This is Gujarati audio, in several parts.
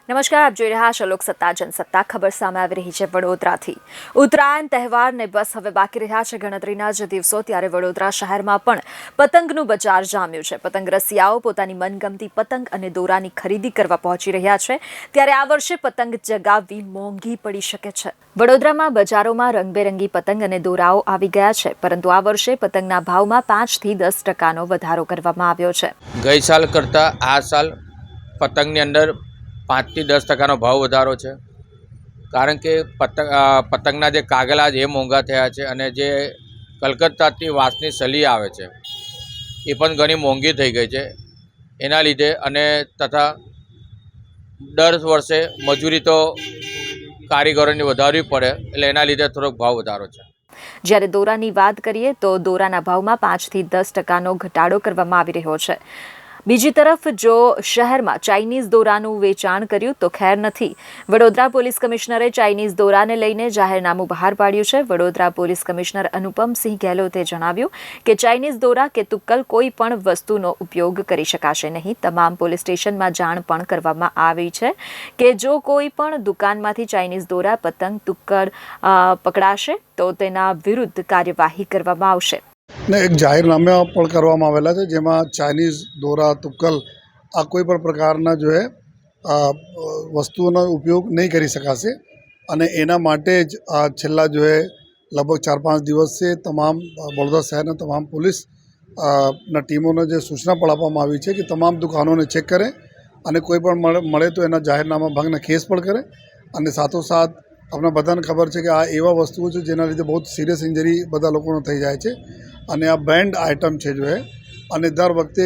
નમસ્કાર, આપ જોઈ રહ્યા છો લોકસત્તા જનસત્તા. ખબર સામે આવી રહી છે વડોદરાથી. ઉત્તરાયણ તહેવારને બસ હવે બાકી રહ્યા છે ગણતરીના જ દિવસો, ત્યારે વડોદરા શહેરમાં પણ પતંગનું બજાર જામ્યું છે. પતંગ રસિયાઓ પોતાની મનગમતી પતંગ અને દોરાની ખરીદી કરવા પહોંચી રહ્યા છે, ત્યારે આ વર્ષે પતંગ ચગાવવી મોંઘી પડી શકે છે. વડોદરામાં બજારોમાં રંગબેરંગી પતંગ અને દોરાઓ આવી ગયા છે, પરંતુ આ વર્ષે પતંગના ભાવમાં 5 થી 10% વધારો કરવામાં આવ્યો છે. ગઈ સાલ કરતાં આ સાલ પતંગની અંદર 5 થી 10% ભાવ વધારો છે. કારણ કે પતંગના જે કાગલા છે એ મોંઘા થયા છે, અને જે કલકત્તાથી વાંસની સલી આવે છે એ પણ ઘણી મોંઘી થઈ ગઈ છે એના લીધે. અને તથા દર વર્ષે મજૂરી તો કારીગરોની વધારવી પડે, એટલે એના લીધે થોડોક ભાવ વધારો છે. જ્યારે દોરાની વાત કરીએ તો દોરાના ભાવમાં 5 થી 10% ઘટાડો કરવામાં આવી રહ્યો છે. બીજી તરફ જો શહેરમાં ચાઇનીઝ દોરાનું વેચાણ કર્યું તો ખેર નથી. વડોદરા પોલીસ કમિશનરે ચાઇનીઝ દોરાને લઈને જાહેરનામું બહાર પાડ્યું છે. વડોદરા પોલીસ કમિશનર અનુપમસિંહ ગેહલોતે જણાવ્યું કે ચાઇનીઝ દોરા કે તુક્કલ કોઈ પણ વસ્તુનો ઉપયોગ કરી શકાશે નહીં. તમામ પોલીસ સ્ટેશનમાં જાણ પણ કરવામાં આવી છે કે જો કોઈ પણ દુકાનમાંથી ચાઇનીઝ દોરા, પતંગ, તુક્કલ પકડાશે તો તેના વિરુદ્ધ કાર્યવાહી કરવામાં આવશે. ને એક જાહેરનામા પણ કરવામાં આવેલા છે, જેમાં ચાઇનીઝ દોરા, તુક્કલ આ કોઈ પણ પ્રકારના જો હે વસ્તુઓનો ઉપયોગ નહીં કરી શકાશે. અને એના માટે જ આ છેલ્લા જો હે લગભગ 4-5 દિવસથી તમામ વડોદરા શહેરના તમામ પોલીસ ના ટીમોને જે સૂચના પણ આપવામાં આવી છે કે તમામ દુકાનોને ચેક કરે અને કોઈ પણ મળે તો એના જાહેરનામા ભાગના કેસ પણ કરે. અને સાથોસાથ આપણે બધાને ખબર છે કે આ એવા વસ્તુઓ છે જેના લીધે બહુ સિરિયસ ઇન્જરી બધા લોકોને થઈ જાય છે. અને આ બેન્ડ આઇટમ છે જો હે, અને દર વખતે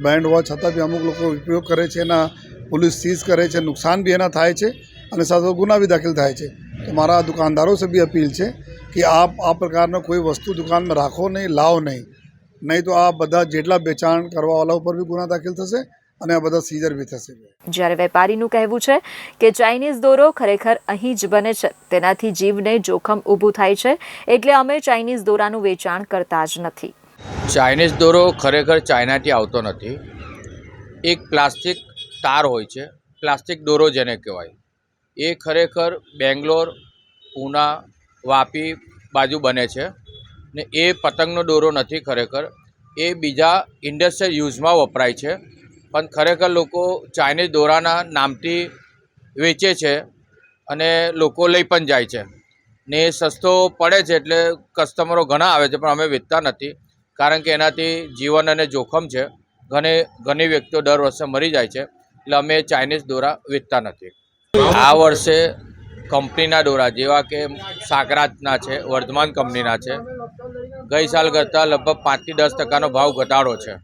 બેન્ડ હોવા છતાં બી અમુક લોકો ઉપયોગ કરે છે, એના પોલીસ સીઝ કરે છે, નુકસાન બી એના થાય છે અને સાથે ગુના બી દાખલ થાય છે. તો મારા દુકાનદારો સે બી અપીલ છે કે આપ આ પ્રકારનો કોઈ વસ્તુ દુકાનમાં રાખો નહીં, લાવો નહીં તો આ બધા જેટલા વેચાણ કરવાવાળા ઉપર બી ગુના દાખલ થશે અને આ બધા સીઝર બી થશે. જ્યારે વેપારીનું કહેવું છે કે ચાઇનીઝ દોરો ખરેખર અહીં જ બને છે, તેનાથી જીવને જોખમ ઊભું થાય છે, એટલે અમે ચાઇનીઝ દોરાનું વેચાણ કરતા જ નથી. ચાઇનીઝ દોરો ખરેખર ચાઇનાથી આવતો નથી. એક પ્લાસ્ટિક તાર હોય છે, પ્લાસ્ટિક દોરો જેને કહેવાય, એ ખરેખર બેંગ્લોર, પૂના, વાપી બાજુ બને છે ને એ પતંગનો દોરો નથી. ખરેખર એ બીજા ઇન્ડસ્ટ્રીયલ યુઝમાં વપરાય છે, પણ ખરેખર લોકો ચાઇનીઝ દોરાના નામથી વેચે છે અને લોકો લઈ પણ જાય છે ને એ સસ્તો પડે છે, એટલે કસ્ટમરો ઘણા આવે છે, પણ અમે વેચતા નથી. કારણ કે એનાથી જીવન અને જોખમ છે. ઘણી વ્યક્તિઓ દર વર્ષે મરી જાય છે, એટલે અમે ચાઇનીઝ દોરા વેચતા નથી. આ વર્ષે કંપનીના દોરા જેવા કે સાકરાતના છે, વર્ધમાન કંપનીના છે, ગઈ સાલ કરતાં લગભગ 5 થી 10% ભાવ ઘટાડો છે.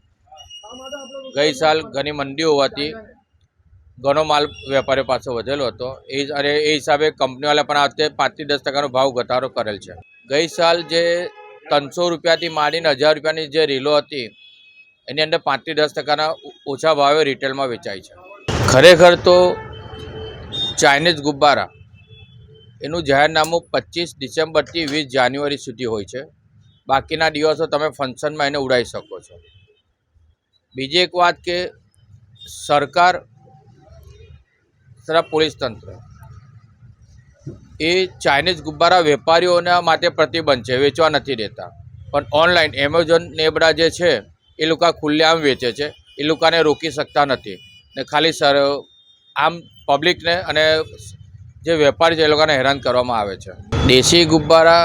ગઈ સાલ ઘણી મંદી હોવાથી ઘણો માલ વેપારીઓ પાસે વધેલો હતો, અને એ હિસાબે કંપનીવાળા પણ આ વખતે 5 થી 10% ભાવ ઘટાડો કરેલ છે. ગઈ સાલ જે 300 રૂપિયાથી માંડીને 1000 રૂપિયાની જે રીલો હતી એની અંદર 5 થી 10% ઓછા ભાવે રિટેલમાં વેચાય છે. ખરેખર તો ચાઇનીઝ ગુબ્બારા એનું જાહેરનામું 25 ડિસેમ્બરથી 20 જાન્યુઆરી સુધી હોય છે. બાકીના દિવસો તમે ફંક્શનમાં એને ઉડાવી શકો છો. બીજી એક વાત કે સરકાર તથા પોલીસ તંત્ર એ ચાઇનીઝ ગુબ્બારા વેપારીઓના માટે પ્રતિબંધ છે, વેચવા નથી દેતા. પણ ઓનલાઈન એમેઝોન ને એ બધા જે છે એ લોકો ખુલ્લેઆમ વેચે છે, એ લોકોને રોકી શકતા નથી ને ખાલી આમ પબ્લિકને અને જે વેપારી છે એ લોકોને હેરાન કરવામાં આવે છે. દેશી ગુબ્બારા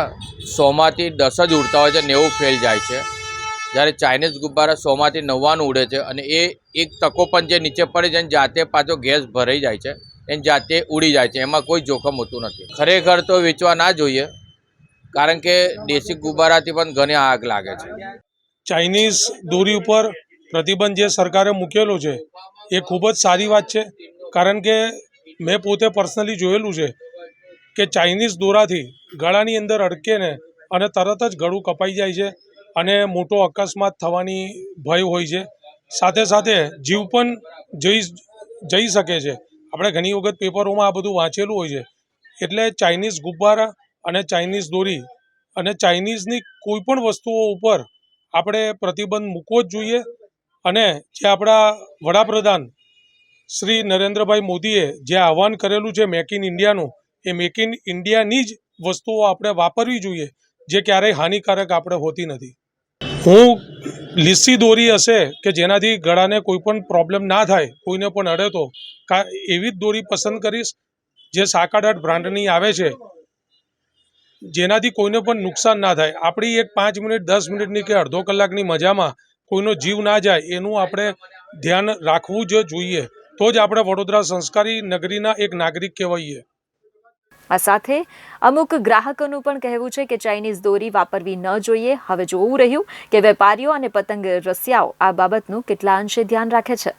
100માંથી 10 જ ઉડતા હોય છે, 90 ફેલ જાય છે. જ્યારે ચાઇનીઝ ગુબ્બારા 100માંથી 99 ઉડે છે, અને એ એક તકો પણ જે નીચે પડે છે એને જાતે પાછો ગેસ ભરાઈ જાય છે, એને જાતે ઉડી જાય છે, એમાં કોઈ જોખમ હોતું નથી. ખરેખર તો વેચવા ના જોઈએ, કારણ કે દેશી ગુબ્બારાથી પણ ઘણી આગ લાગે છે. ચાઇનીઝ દોરી ઉપર પ્રતિબંધ જે સરકારે મૂકેલો છે એ ખૂબ જ સારી વાત છે. કારણ કે મેં પોતે પર્સનલી જોયેલું છે કે ચાઇનીઝ દોરાથી ગળાની અંદર અડકે ને અને તરત જ ગળું કપાઈ જાય છે અને મોટો અકસ્માત થવાની ભય હોય છે. સાથે સાથે જીવ પણ જઈ શકે છે. આપણે ઘણી વખત પેપરોમાં આ બધું વાંચેલું હોય છે. એટલે ચાઇનીઝ ગુબ્બારા અને ચાઇનીઝ દોરી અને ચાઇનીઝની કોઈ પણ વસ્તુઓ ઉપર આપણે પ્રતિબંધ મૂકવો જ જોઈએ. અને જે આપણા વડાપ્રધાન શ્રી નરેન્દ્રભાઈ મોદીએ જે આહવાન કરેલું છે મેક ઇન ઇન્ડિયાનું, એ મેક ઇન ઇન્ડિયાની જ વસ્તુઓ આપણે વાપરવી જોઈએ, જે ક્યારેય હાનિકારક આપણે હોતી નથી. હું લીસી દોરી હશે કે જેનાથી ગળાને કોઈ પણ પ્રોબ્લેમ ના થાય, કોઈને પણ અડે તો એવી જ દોરી પસંદ કરીશ જે સાકાડાટ બ્રાન્ડની આવે છે, જેનાથી કોઈને પણ નુકસાન ના થાય. આપણી એક 5 મિનિટ 10 મિનિટની કે અડધો કલાકની મજામાં કોઈનો જીવ ના જાય એનું આપણે ધ્યાન રાખવું જ જોઈએ. તો જ આપણે વડોદરા સંસ્કારી નગરીના એક નાગરિક કહેવાઈએ. આ સાથે અમુક ગ્રાહકોનું પણ કહેવું છે કે ચાઇનીઝ દોરી વાપરવી ન જોઈએ. હવે જોવું રહ્યું કે વેપારીઓ અને પતંગ રસિયાઓ આ બાબતનું કેટલા અંશે ધ્યાન રાખે છે.